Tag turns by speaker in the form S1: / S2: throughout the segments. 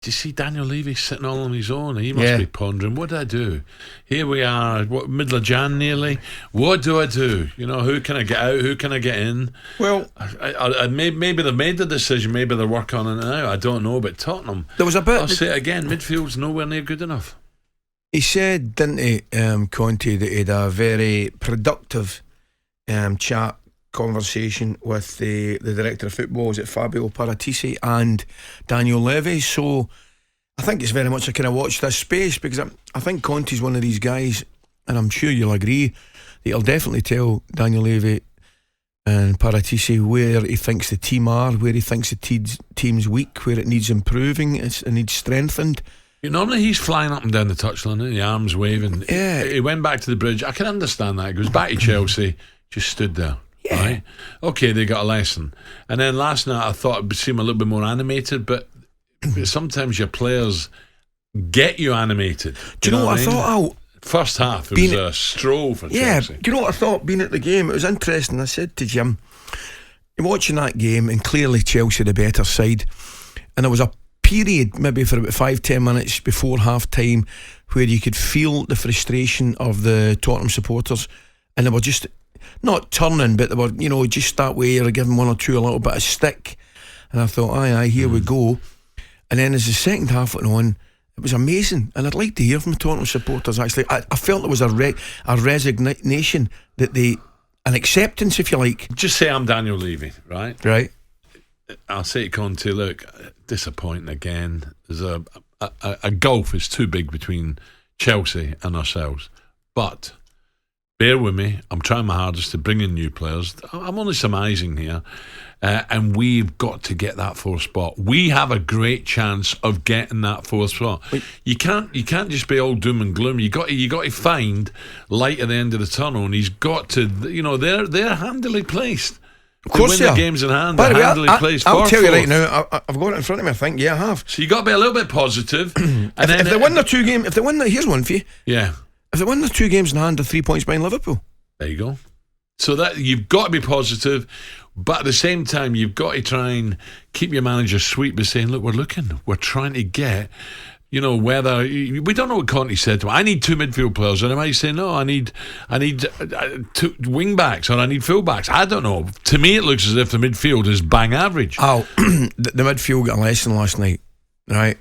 S1: do you see Daniel Levy sitting all on his own? He must be pondering, what do I do? Here we are, middle of Jan nearly. What do I do? Who can I get out? Who can I get in?
S2: Well,
S1: maybe they've made the decision. Maybe they're working on it now. I don't know. But Tottenham,
S2: there was a bit.
S1: I'll say it again. Midfield's nowhere near good enough.
S2: He said, didn't he, Conte, that he had a very productive conversation with the director of football, is it Fabio Paratici, and Daniel Levy. So I think it's very much a kind of watch this space, because I think Conte's one of these guys, and I'm sure you'll agree, that he'll definitely tell Daniel Levy and Paratici where he thinks the team are, where he thinks the team's weak, where it needs improving, it needs strengthened.
S1: Normally he's flying up and down the touchline, the arms waving.
S2: Yeah.
S1: He went back to the bridge. I can understand that. He goes back to Chelsea, just stood there.
S2: Yeah.
S1: Right? Okay, they got a lesson. And then last night I thought it would seem a little bit more animated, but sometimes your players get you animated.
S2: Do you know what I thought?
S1: First half, it was a stroll for Chelsea.
S2: Do you know what I thought being at the game? It was interesting. I said to Jim, watching that game, and clearly Chelsea the better side, and there was a period maybe for about 5-10 minutes before half time where you could feel the frustration of the Tottenham supporters, and they were just not turning, but they were, just that way, or giving one or two a little bit of stick. And I thought, aye, here we go. And then as the second half went on, it was amazing. And I'd like to hear from Tottenham supporters, actually. I felt there was a resignation, an acceptance, if you like.
S1: Just say I'm Daniel Levy, right?
S2: Right.
S1: I'll say to Conte, look, disappointing again. There's a gulf is too big between Chelsea and ourselves. But bear with me, I'm trying my hardest to bring in new players. I'm only surmising here, and we've got to get that fourth spot. We have a great chance of getting that fourth spot. You can't just be all doom and gloom. You got to find light at the end of the tunnel, and he's got to. They're handily placed.
S2: Of course,
S1: they win the games in hand.
S2: By the way,
S1: handily placed.
S2: I'll tell you right now, I've got it in front of me. I think, I have.
S1: So you got to be a little bit positive. And
S2: if they win their 2 games, here's one for you.
S1: Yeah.
S2: If they win their 2 games in hand, they're 3 points behind Liverpool.
S1: There you go. So that you've got to be positive, but at the same time, you've got to try and keep your manager sweet by saying, look, we're trying to get, whether we don't know what Conte said to him. I need 2 midfield players, and I might say no. I need 2 wing backs, or I need full backs. I don't know. To me, it looks as if the midfield is bang average.
S2: The midfield got a lesson last night, right?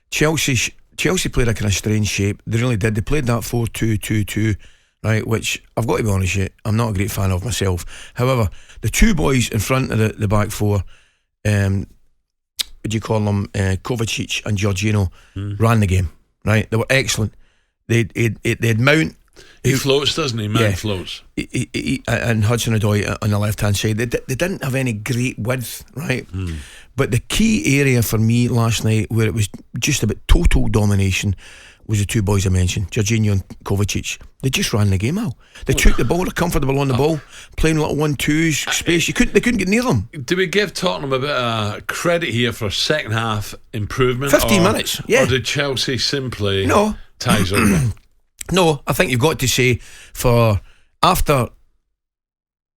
S2: Chelsea played a kind of strange shape. They really did. They played that 4-2-2-2, right? Which I've got to be honest, I'm not a great fan of myself. However, the 2 boys in front of the back four, what do you call them? Kovacic and Jorginho ran the game, right? They were excellent. They had Mount.
S1: He floats, doesn't he? Mount floats.
S2: And Hudson-Odoi on the left hand side. They didn't have any great width, right? But the key area for me last night, where it was just about total domination, was the 2 boys I mentioned, Jorginho and Kovacic. They just ran the game out. They took the ball, they're comfortable on the ball, playing little 1-2s, space. They couldn't get near them.
S1: Do we give Tottenham a bit of credit here for second half improvement?
S2: 15 minutes, yeah.
S1: Or did Chelsea simply ties over?
S2: No, I think you've got to say, for after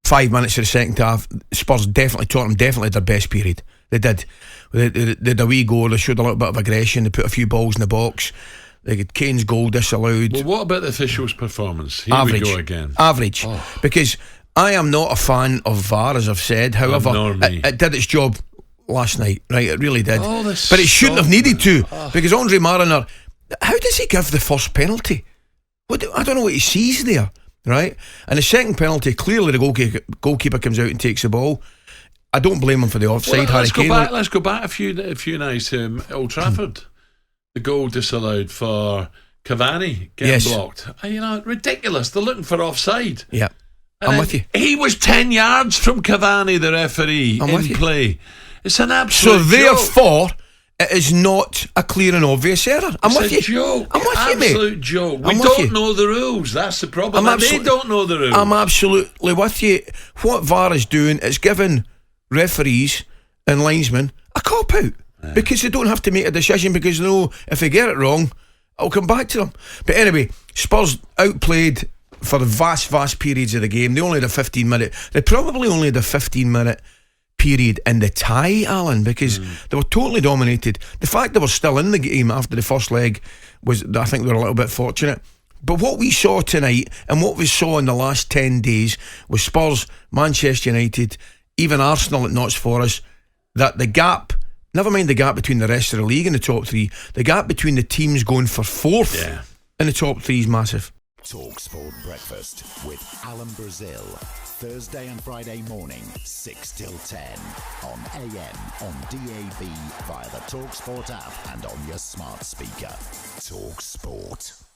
S2: 5 minutes of the second half, Tottenham definitely had their best period. They did. They did a wee goal. They showed a little bit of aggression. They put a few balls in the box. They had Kane's goal disallowed.
S1: Well, what about the officials' performance? Here
S2: Average.
S1: we go again.
S2: Average. Because I am not a fan of VAR, as I've said. However, it did its job last night, right? It really did. But it shouldn't have needed to, because Andre Mariner, how does he give the first penalty? I don't know what he sees there, right? And the second penalty, clearly the goalkeeper comes out and takes the ball. I don't blame him for the offside.
S1: Let's go back a few nights to Old Trafford. The goal disallowed for Cavani getting blocked. Ridiculous. They're looking for offside.
S2: Yeah, I'm with you.
S1: He was 10 yards from Cavani, the referee, in play. It's an absolute joke.
S2: So therefore, it is not a clear and obvious error. I'm with you.
S1: It's a joke.
S2: I'm with you, mate.
S1: Absolute joke. We don't know the rules. That's the problem. They don't know the rules.
S2: I'm absolutely with you. What VAR is doing is giving referees and linesmen a cop-out. Because they don't have to make a decision, because they know if they get it wrong, I'll come back to them. But anyway, Spurs outplayed for the vast periods of the game. They only had a 15-minute. They probably only had a 15-minute period and the tie, Alan, because they were totally dominated. The fact they were still in the game after the first leg was, I think, they were a little bit fortunate. But what we saw tonight and what we saw in the last 10 days was Spurs, Manchester United, even Arsenal at Notts Forest, that the gap, never mind the gap between the rest of the league and the top three, the gap between the teams going for fourth in the top three is massive.
S3: talkSPORT Breakfast with Alan Brazil. Thursday and Friday morning, 6 till 10. On AM, on DAB, via the talkSPORT app and on your smart speaker. talkSPORT.